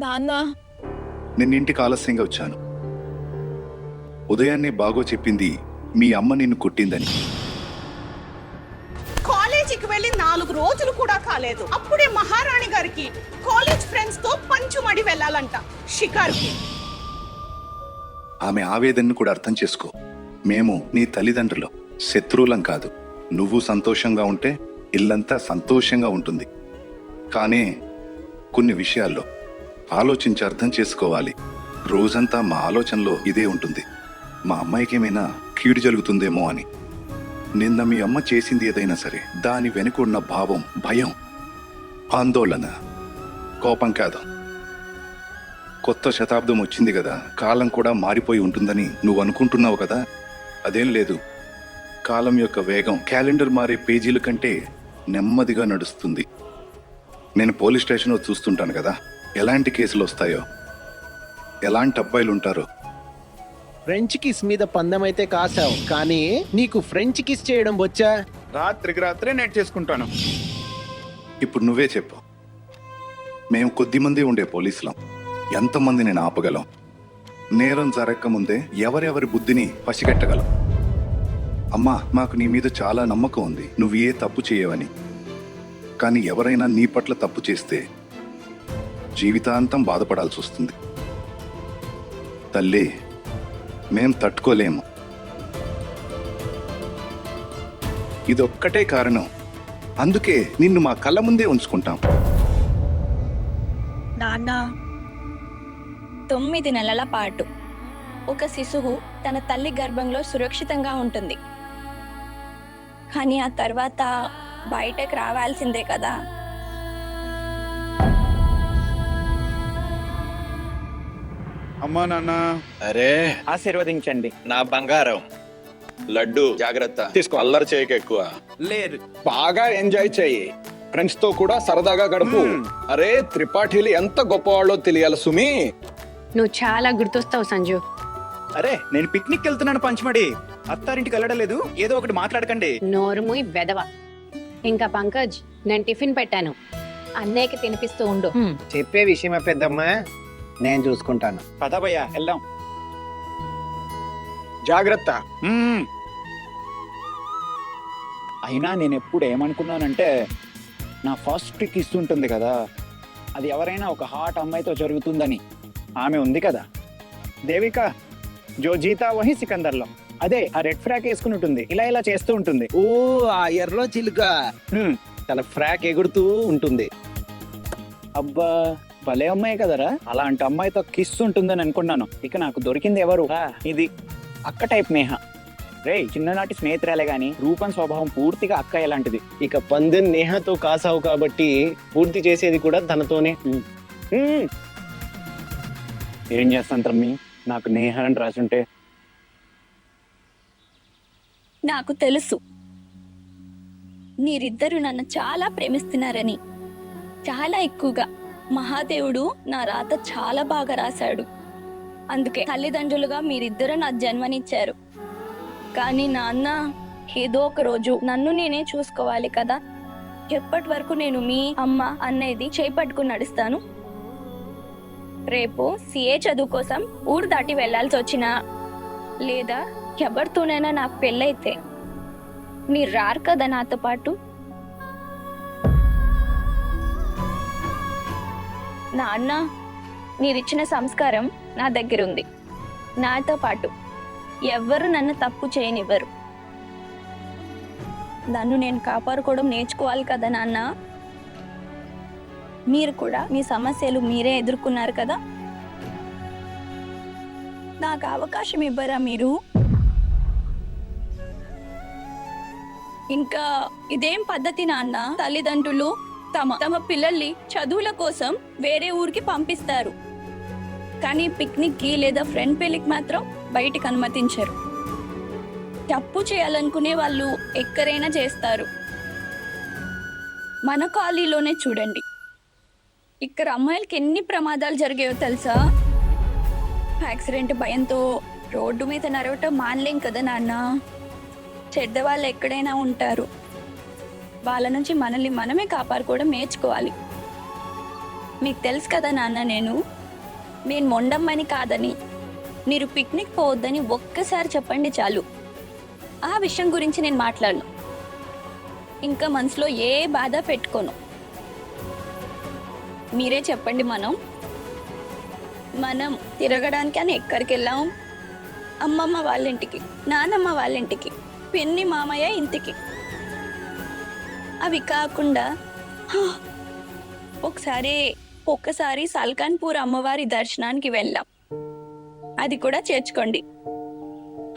నాన్న, నిన్నింటికి ఆలస్యంగా వచ్చాను. ఉదయాన్నే బాగో చెప్పింది మీ అమ్మ నిన్ను కొట్టిందని. కాలేజీకి వెళ్ళి 4 రోజులు కూడా కాలేదు, అప్పుడే మహారాణి గారికి కాలేజ్ ఫ్రెండ్స్ తో పంచుమడి వెళ్ళాలంట షికార్కి. ఆమె ఆవేదనను కూడా అర్థం చేసుకో. మేము నీ తల్లిదండ్రులు, శత్రువులం కాదు. నువ్వు సంతోషంగా ఉంటే ఇల్లంతా సంతోషంగా ఉంటుంది. కానీ కొన్ని విషయాల్లో ఆలోచించి అర్థం చేసుకోవాలి. రోజంతా మా ఆలోచనలో ఇదే ఉంటుంది, మా అమ్మాయికి ఏమైనా కీడు జరుగుతుందేమో అని. నిన్న మీ అమ్మ చేసింది ఏదైనా సరే దాని వెనుక ఉన్న భావం భయం, ఆందోళన, కోపం కాదు. కొత్త శతాబ్దం వచ్చింది కదా, కాలం కూడా మారిపోయి ఉంటుందని నువ్వు అనుకుంటున్నావు కదా. అదేం లేదు. కాలం యొక్క వేగం క్యాలెండర్ మారే పేజీల కంటే నెమ్మదిగా నడుస్తుంది. నేను పోలీస్ స్టేషన్లో చూస్తుంటాను కదా, ఎలాంటి కేసులు వస్తాయో, ఎలాంటి అబ్బాయిలు ఉంటారో. ఫ్రెంచ్ కిస్ మీద పందెం అయితే కాసావు, కానీ నీకు ఫ్రెంచ్ కిస్ చేయడం వచ్చా? రాత్రికి రాత్రే నేర్చేసుకుంటాను. ఇప్పుడు నువ్వే చెప్పు. మేము కొద్దిమంది ఉండే పోలీసులం, ఎంతమంది నేను ఆపగలం? నేరం జరగక ముందే ఎవరెవరి బుద్ధిని పసిగట్టగలం. అమ్మా, మాకు నీ మీద చాలా నమ్మకం ఉంది, నువ్వు ఏ తప్పు చేయవని. కానీ ఎవరైనా నీ పట్ల తప్పు చేస్తే జీవితాంతం బాధపడాల్సి వస్తుంది. తల్లి, మేం తట్టుకోలేము. ఇదొక్కటే కారణం, అందుకే నిన్ను మా కళ్ళ ముందే ఉంచుకుంటాం. నాన్న, 9 నెలల పాటు ఒక శిశువు తన తల్లి గర్భంలో సురక్షితంగా ఉంటుంది. కానీ ఆ తర్వాత బయటకు రావాల్సిందే కదా. అమ్మా నాన్న అరే ఆశీర్వదించండి. నా బంగారం లడ్డు, జాగ్రత్త తీసుకో. అల్లరి చేయక ఎక్కువ. లేదు, బాగా ఎంజాయ్ చెయ్యి. ఫ్రెండ్స్ తో కూడా సరదాగా గడుపు. అరే, త్రిపాఠీలు ఎంత గొప్పవాళ్ళో తెలియాలి సుమి. నువ్వు చాలా గుర్తొస్తావు సంజు. అరే నేను పిక్నిక్ వెళ్తున్నాను పంచమడి. అత్తారింటికి వెళ్ళడం లేదు, ఏదో ఒకటి మాట్లాడకండి. నోరుముయ్ బెదవ. ఇంకా పంకజ్, నేను టిఫిన్ పెట్టాను, అన్నయ్యకి తినిపిస్తూ ఉండు. చెప్పే విషయమే పెద్దమ్మా, నేను చూసుకుంటాను. పదవయ్యా వెళ్దాం. జాగ్రత్త. అయినా నేను ఎప్పుడు ఏమనుకున్నానంటే, నా ఫస్ట్ కిస్ ఉంటుంది కదా, అది ఎవరైనా ఒక హాట్ అమ్మాయితో జరుగుతుందని. ఆమె ఉంది కదా దేవిక, జో జీతా వహి సికందర్లో, అదే ఆ రెడ్ ఫ్రాక్ వేసుకుని ఉంటుంది, ఇలా ఇలా చేస్తూ ఉంటుంది. ఓ, ఆ ఎర్ర చిలుక తన ఫ్రాక్ ఎగురుతూ ఉంటుంది. అబ్బా, భలే అమ్మాయి కదరా. అలాంటి అమ్మాయితో కిస్ ఉంటుందని అనుకున్నాను. ఇక నాకు దొరికింది ఎవరు? ఇది అక్క టైప్ నేహ. రే, చిన్ననాటి స్నేహితురాలే గాని రూపం స్వభావం పూర్తిగా అక్క ఎలాంటిది. ఇక పందెం నేహతో కాసావు కాబట్టి పూర్తి చేసేది కూడా తనతోనే. ఏం చేస్తాను తమ్మి, నాకు నేహ అని రాసుంటే. నాకు తెలుసు మీరిద్దరూ నన్ను చాలా ప్రేమిస్తున్నారని. చాలా ఎక్కువగా. మహాదేవుడు నా రాత చాలా బాగా రాశాడు. అందుకే తల్లిదండ్రులుగా మీరిద్దరూ నా జన్మనిచ్చారు. కానీ నాన్న, ఏదో ఒక రోజు నన్ను నేనే చూసుకోవాలి కదా. ఎప్పటి వరకు నేను మీ అమ్మ అనేది చేపట్టుకుని నడుస్తాను? రేపు సిఏ చదువు కోసం ఊరు దాటి వెళ్లాల్సి వచ్చినా, లేదా ఎవరితోనైనా నాకు పెళ్ళైతే మీరు రారు కదా నాతో పాటు. నాన్న, మీరిచ్చిన సంస్కారం నా దగ్గర ఉంది. నాతో పాటు ఎవ్వరు నన్ను తప్పు చేయనివ్వరు. నన్ను నేను కాపాడుకోవడం నేర్చుకోవాలి కదా నాన్న. మీరు కూడా మీ సమస్యలు మీరే ఎదుర్కొన్నారు కదా. నాకు అవకాశం ఇవ్వరా మీరు? ఇంకా ఇదేం పద్ధతి నాన్న? తల్లిదండ్రులు తమ పిల్లల్ని చదువుల కోసం వేరే ఊరికి పంపిస్తారు, కానీ పిక్నిక్ కి లేదా ఫ్రెండ్ పెళ్లికి మాత్రం బయటికి అనుమతించరు. తప్పు చేయాలనుకునే వాళ్ళు ఎక్కడైనా చేస్తారు. మన కాలనీలోనే చూడండి, ఇక్కడ అమ్మాయిలకి ఎన్ని ప్రమాదాలు జరిగాయో తెలుసా? యాక్సిడెంట్ భయంతో రోడ్డు మీద నడవటం మానలేం కదా నాన్న. చెడ్డవాళ్ళు ఎక్కడైనా ఉంటారు. వాళ్ళ నుంచి మనల్ని మనమే కాపాడుకోవడం నేర్చుకోవాలి. మీకు తెలుసు కదా నాన్న, నేను నేను మొండమ్మని కాదని, మీరు పిక్నిక్ పోవద్దని ఒక్కసారి చెప్పండి చాలు. ఆ విషయం గురించి నేను మాట్లాడను. ఇంకా మనసులో ఏ బాధ పెట్టుకోను. మీరే చెప్పండి, మనం తిరగడానికి అని ఎక్కడికి వెళ్ళాం? అమ్మమ్మ వాళ్ళ ఇంటికి, నానమ్మ వాళ్ళ ఇంటికి, పిన్ని మామయ్య ఇంటికి. అవి కాకుండా ఒక్కసారి సల్కాన్పూర్ అమ్మవారి దర్శనానికి వెళ్ళాం. అది కూడా చేర్చుకోండి.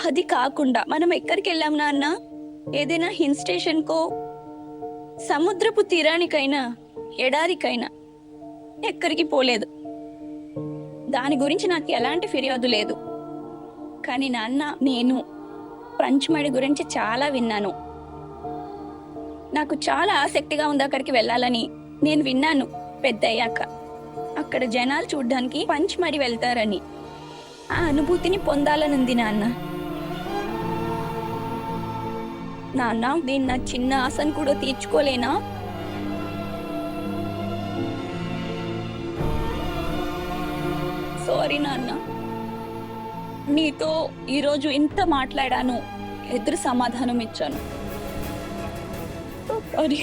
అది కాకుండా మనం ఎక్కడికి వెళ్ళాం నాన్న? ఏదైనా హిల్ స్టేషన్కో, సముద్రపు తీరానికైనా, ఎడారికైనా ఎక్కడికి పోలేదు. దాని గురించి నాకు ఎలాంటి ఫిర్యాదు లేదు. కానీ నాన్న, నేను పంచమడి గురించి చాలా విన్నాను. నాకు చాలా ఆసక్తిగా ఉంది అక్కడికి వెళ్ళాలని. నేను విన్నాను పెద్దయ్యాక అక్కడ జనాలు చూడ్డానికి పంచమడి వెళ్తారని. ఆ అనుభూతిని పొందాలనుంది నాన్న. నేను నా చిన్న ఆశను కూడా తీర్చుకోలేనా? సారీ నాన్న, నీతో ఈరోజు ఇంత మాట్లాడాను, ఎదురు సమాధానం ఇచ్చాను. సారీ.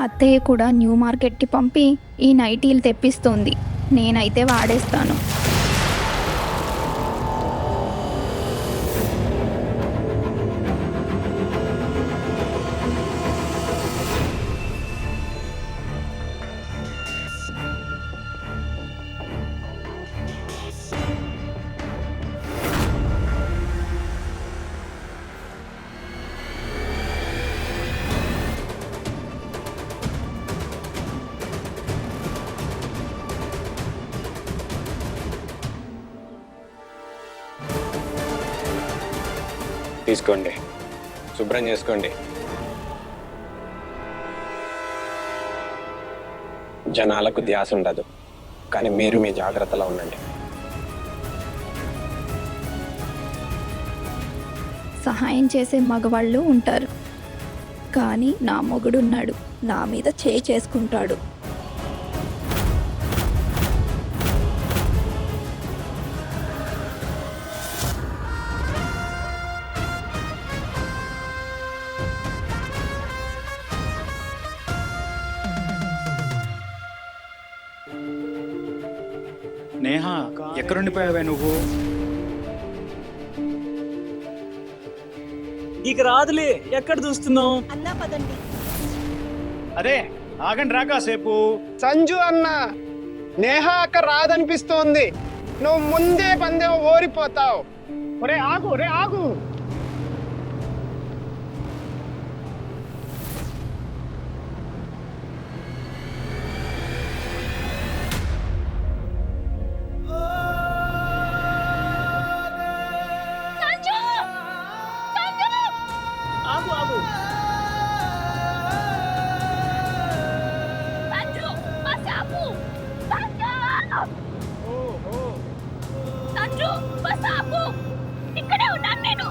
అత్తయ్య కూడా న్యూ మార్కెట్కి పంపి ఈ నైటీలు తెప్పిస్తోంది. నేనైతే వాడేస్తాను. తీసుకోండి, శుభ్రం చేసుకోండి. జనాలకు ధ్యాస ఉండదు, కానీ మీరు మీ జాగ్రత్తలో ఉండండి. సహాయం చేసే మగవాళ్ళు ఉంటారు, కానీ నా మొగుడున్నాడు, నా మీద చేసుకుంటాడు. నేహా, ఎక్కడుండిపోయావే నువ్వు? ఇక రాదులే, ఎక్కడ చూస్తున్నావు? అన్నా పదండి. అరే ఆగండి రా కాసేపు. సంజు అన్న, నేహా అక్క రాదనిపిస్తోంది. నువ్వు ముందే పందెం ఓడిపోతావు. ఒరే ఆగు. ఆగు. ఇక్కడే ఉన్నాను నేను.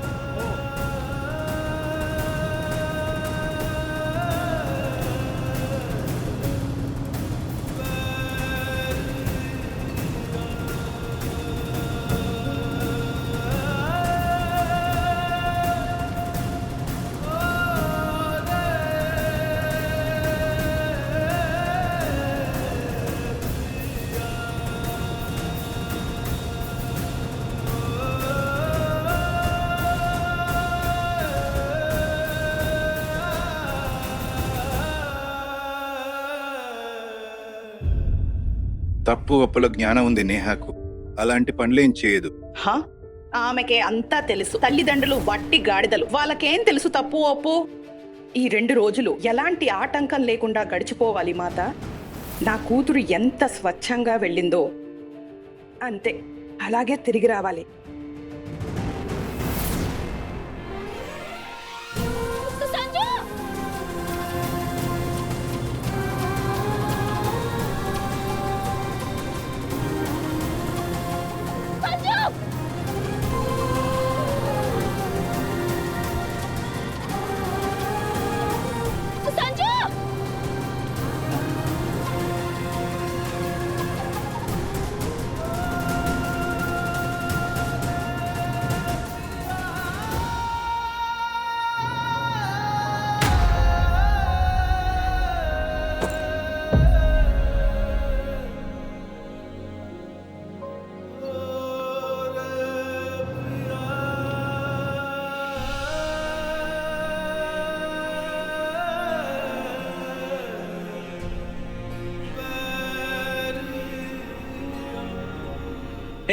తప్పు ఒప్పుల జ్ఞానం ఉంది నేహాకు. అలాంటి పనులేం చేయదు. హా? ఆమెకే అంతా తెలుసు. తల్లిదండ్రులు వట్టి గాడిదలు, వాళ్ళకేం తెలుసు తప్పు ఒప్పు? ఈ 2 రోజులు ఎలాంటి ఆటంకం లేకుండా గడిచిపోవాలి మాత. నా కూతురు ఎంత స్వచ్ఛంగా వెళ్ళిందో అంతే, అలాగే తిరిగి రావాలి.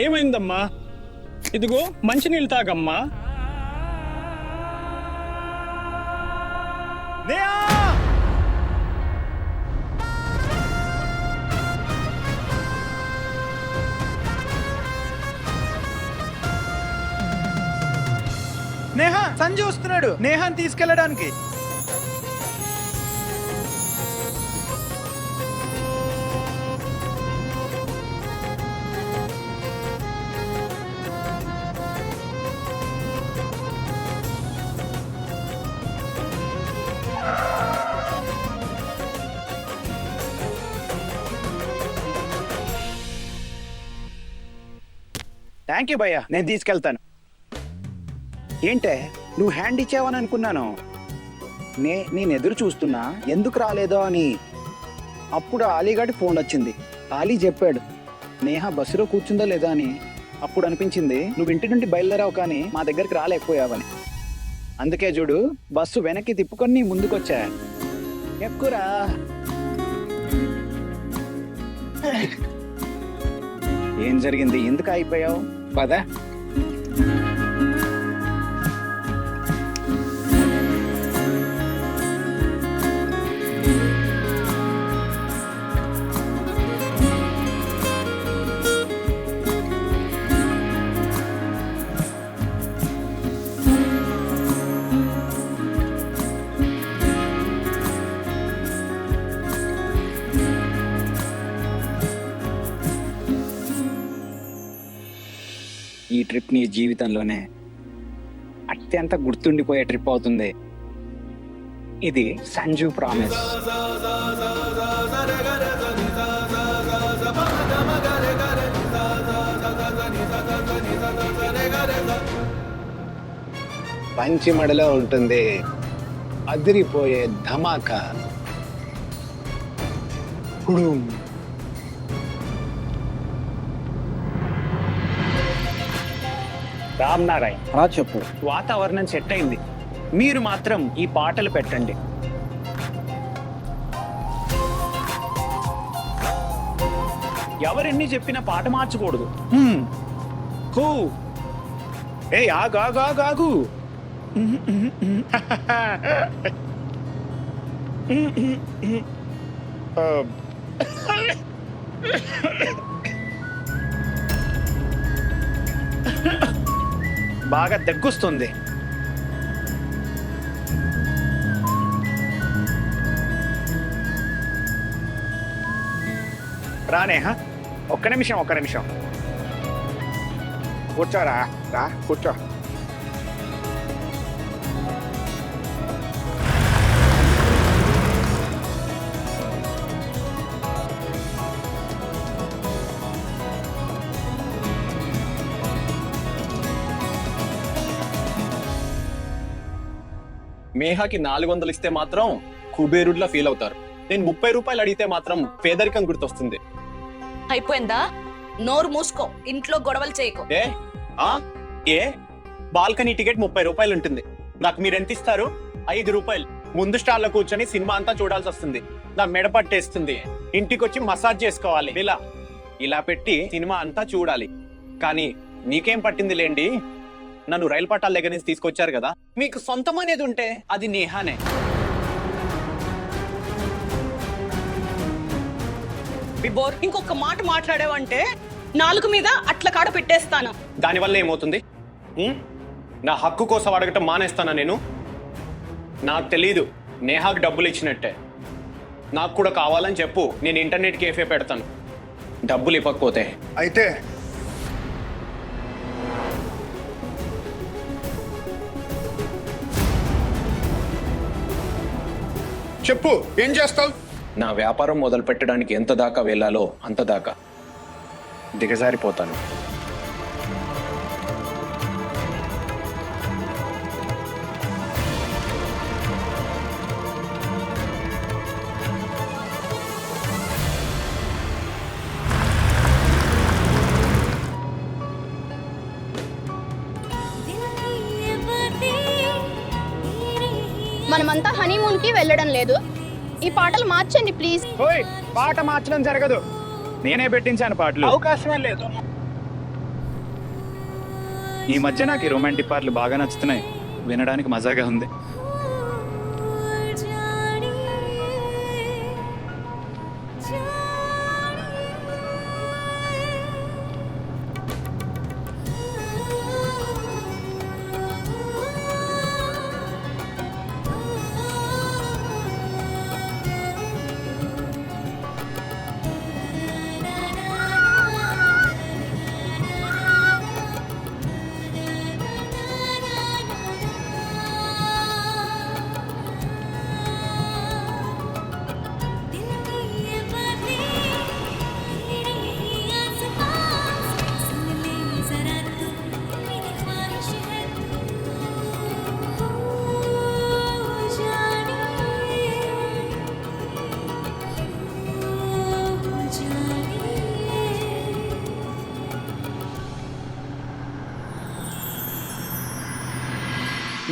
ఏమైందమ్మా? ఇదిగో మంచినీళ్ళు తాగమ్మా. నేహా! నేహా, సంజు వస్తున్నాడు నేహాని తీసుకెళ్ళడానికి. థ్యాంక్ యూ భయ్యా, నేను తీసుకెళ్తాను. ఏంటే నువ్వు హ్యాండ్ ఇచ్చావని అనుకున్నాను. నేను ఎదురు చూస్తున్నా ఎందుకు రాలేదో అని. అప్పుడు అలీగాడి ఫోన్ వచ్చింది. అలీ చెప్పాడు నేహా బస్సులో కూర్చుందో లేదా అని. అప్పుడు అనిపించింది నువ్వు ఇంటి నుండి బయలుదేరావు కానీ మా దగ్గరికి రాలేకపోయావని. అందుకే చూడు బస్సు వెనక్కి తిప్పుకొని ముందుకొచ్చా. ఎక్కురా. ఏం జరిగింది? ఎందుకు అయిపోయావు? పద. ఈ ట్రిప్ నీ జీవితంలోనే అత్యంత గుర్తుండిపోయే ట్రిప్ అవుతుంది. ఇది సంజు ప్రామిస్. పంచిమడలో ఉంటుంది అదిరిపోయే ధమాకా. రామ్ నారాయణ్, చెప్పు. వాతావరణం సెట్ అయింది, మీరు మాత్రం ఈ పాటలు పెట్టండి. ఎవరెన్ని చెప్పినా పాట మార్చకూడదు. ఏ ఆగాగాగాగు. బాగా దగ్గొస్తుంది. రానేహా, ఒక్క నిమిషం కూర్చోరా. రా కూర్చో. మేహాకి 400 ఇస్తే మాత్రం కుబేరుడ్లా ఫీల్ అవుతారు. నేను 30 రూపాయలు అడిగితే మాత్రం పేదరికం గుర్తొస్తుంది. అయిపోయిందా? నోరు మూసుకో, ఇంట్లో గొడవలు చేయకు. ఏ బాల్కనీ టికెట్ 30 రూపాయలు ఉంటుంది. నాకు మీరు ఎంత ఇస్తారు? 5 రూపాయలు. ముందు స్టాల్లో కూర్చొని సినిమా అంతా చూడాల్సి వస్తుంది. నా మెడ పట్టేస్తుంది. ఇంటికి వచ్చి మసాజ్ చేసుకోవాలి. ఇలా పెట్టి సినిమా అంతా చూడాలి. కానీ నీకేం పట్టింది లేండి, నన్ను రైలు పట్టాల దగ్గర నుంచి తీసుకొచ్చారు కదా. మీకు సొంతం అనేది ఉంటే అది నేహానే. బిబోర్ ఇంకొక మాట మాట్లాడావంటే నాలుగు మీద అట్ల కాడ పెట్టేస్తాను. దానివల్ల ఏమవుతుంది? నా హక్కు కోసం అడగటం మానేస్తానా నేను? నాకు తెలీదు, నేహాకు డబ్బులు ఇచ్చినట్టే. నాకు కూడా కావాలని చెప్పు, నేను ఇంటర్నెట్ కేఫే పెడతాను. డబ్బులు ఇవ్వకపోతే అయితే చెప్పు, ఏం చేస్తావు? నా వ్యాపారం మొదలు పెట్టడానికి ఎంత దాకా వెళ్ళాలో అంత దాకా దిగజారిపోతాను. మనమంతా హనీమూన్ కి వెళ్ళడం లేదు. ఈ పాటలు మార్చండి ప్లీజ్. పాట మార్చడం జరగదు, నేనే పెట్టించాను పాటలు. అవకాశమే లేదు. ఈ మధ్య నాకు ఈ రొమాంటిక్ పాటలు బాగా నచ్చుతున్నాయి, వినడానికి మజాగా ఉంది.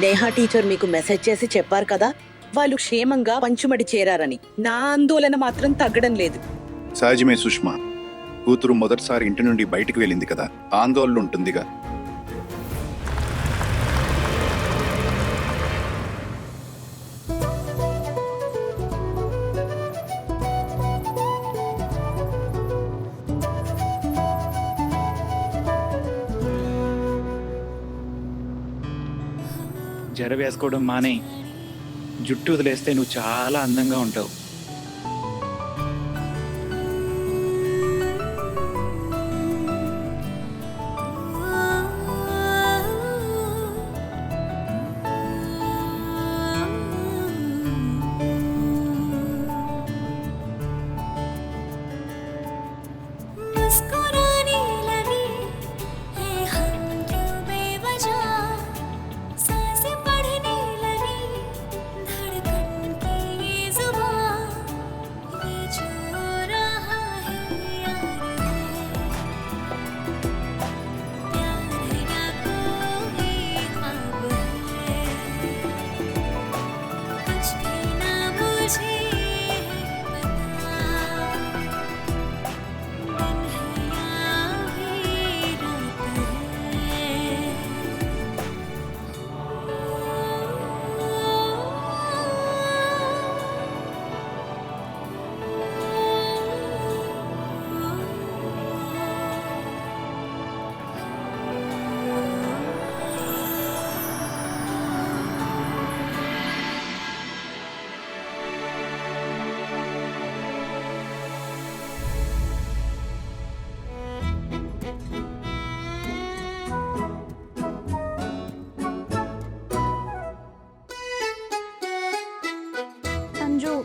నేహా టీచర్ మీకు మెసేజ్ చేసి చెప్పారు కదా, వాళ్ళు క్షేమంగా పంచుమడి చేరారని. నా ఆందోళన మాత్రం తగ్గడం లేదు. సహజమే సుష్మా, కూతురు మొదటిసారి ఇంటి నుండి బయటికి వెళ్ళింది కదా, ఆందోళన ఉంటుందిగా. జడ వేసుకోవడం మానే, జుట్టు వదిలేస్తే నువ్వు చాలా అందంగా ఉంటావు.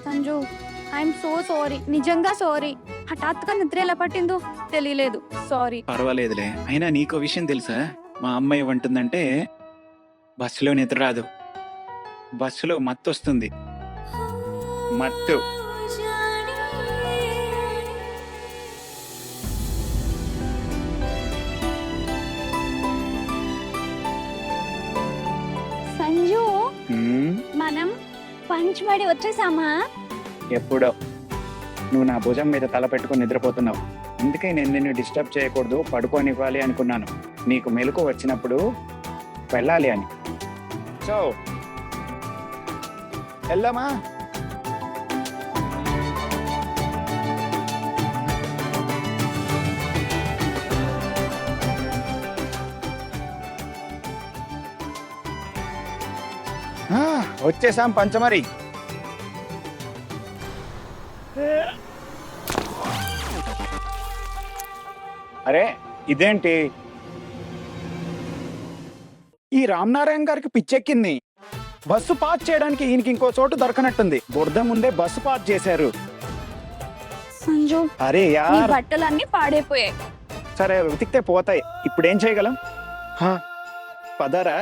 సంజు, ఐఎమ్ సో సారీ, నిజంగా సారీ. హఠాత్తుగా నిద్ర ఎలా పట్టిందో తెలియలేదు, సారీ. పర్వాలేదులే. అయినా నీకో విషయం తెలుసా, మా అమ్మాయి ఏమంటుందంటే బస్సులో నిద్ర రాదు, బస్సులో మత్తు వస్తుంది. మత్తు. సంజు, హ్మ్, మనం పంచమడి వచ్చేసామా? ఎప్పుడో. నువ్వు నా భుజం మీద తల పెట్టుకుని నిద్రపోతున్నావు, అందుకే నేను నిన్ను డిస్టర్బ్ చేయకూడదు, పడుకోనివ్వాలి అనుకున్నాను. నీకు మెలకు వచ్చినప్పుడు వెళ్ళాలి అని. సో వెళ్దామా? వచ్చేసాం పంచమరి. అరే ఇదేంటి, ఈ రామనారాయణ గారికి పిచ్చెక్కింది. బస్సు పాస్ చేయడానికి ఈయనకి ఇంకో చోటు దొరకనట్టుంది. బురద ముందే బస్సు పాస్ చేశారు. సంజు, అరే నీ యార్, బట్టలన్నీ పాడైపోయాయి. సరే వెతికితే పోతాయి, ఇప్పుడేం చేయగలం? పదరా.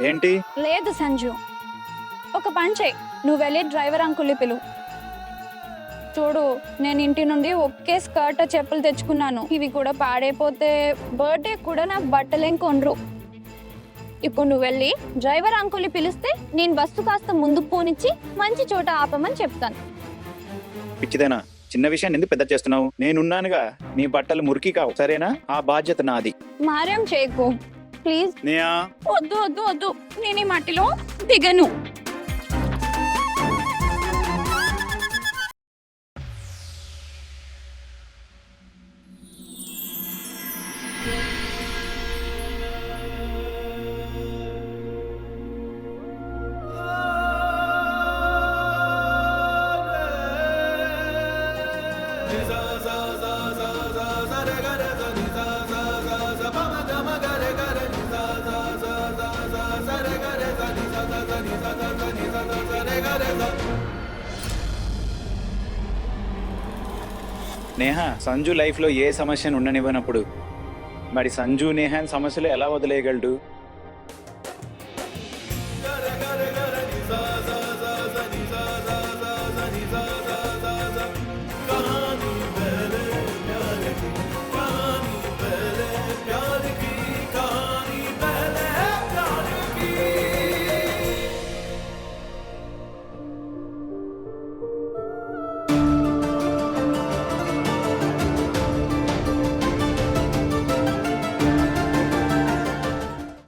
ఏంటి? లేదు సంజు, ఒక పని చెయ్యి, నువ్వు వెళ్ళి డ్రైవర్ అంకుల్ని పిలువు. చూడు, నేను ఇంటి నుండి ఒకే స్కర్ట్ చెప్పులు తెచ్చుకున్నాను, ఇవి కూడా పాడైపోతే బర్త్డే కూడా నాకు బట్టలేం కొనరు. ఇప్పుడు నువ్వు వెళ్ళి డ్రైవర్ అంకుల్ని పిలిస్తే నేను బస్సు కాస్త ముందుకు పోనిచ్చి మంచి చోట ఆపమని చెప్తాను. పిచ్చిదేనా, చిన్న విషయాన్ని ఎందుకు పెద్ద చేస్తున్నావు? నేనున్నానుగా, నీ బట్టలు మురికి కావు, సరేనా? ఆ బాధ్యత నాది. మారేం చేయకు, ప్లీజ్ నేహా వద్దు వద్దు వద్దు, నేను ఈ మట్టిలో దిగను. నేహా, సంజు లైఫ్లో ఏ సమస్యను ఉండనివ్వనప్పుడు మరి సంజు నేహాన్ సమస్యలు ఎలా వదిలేయగలడు?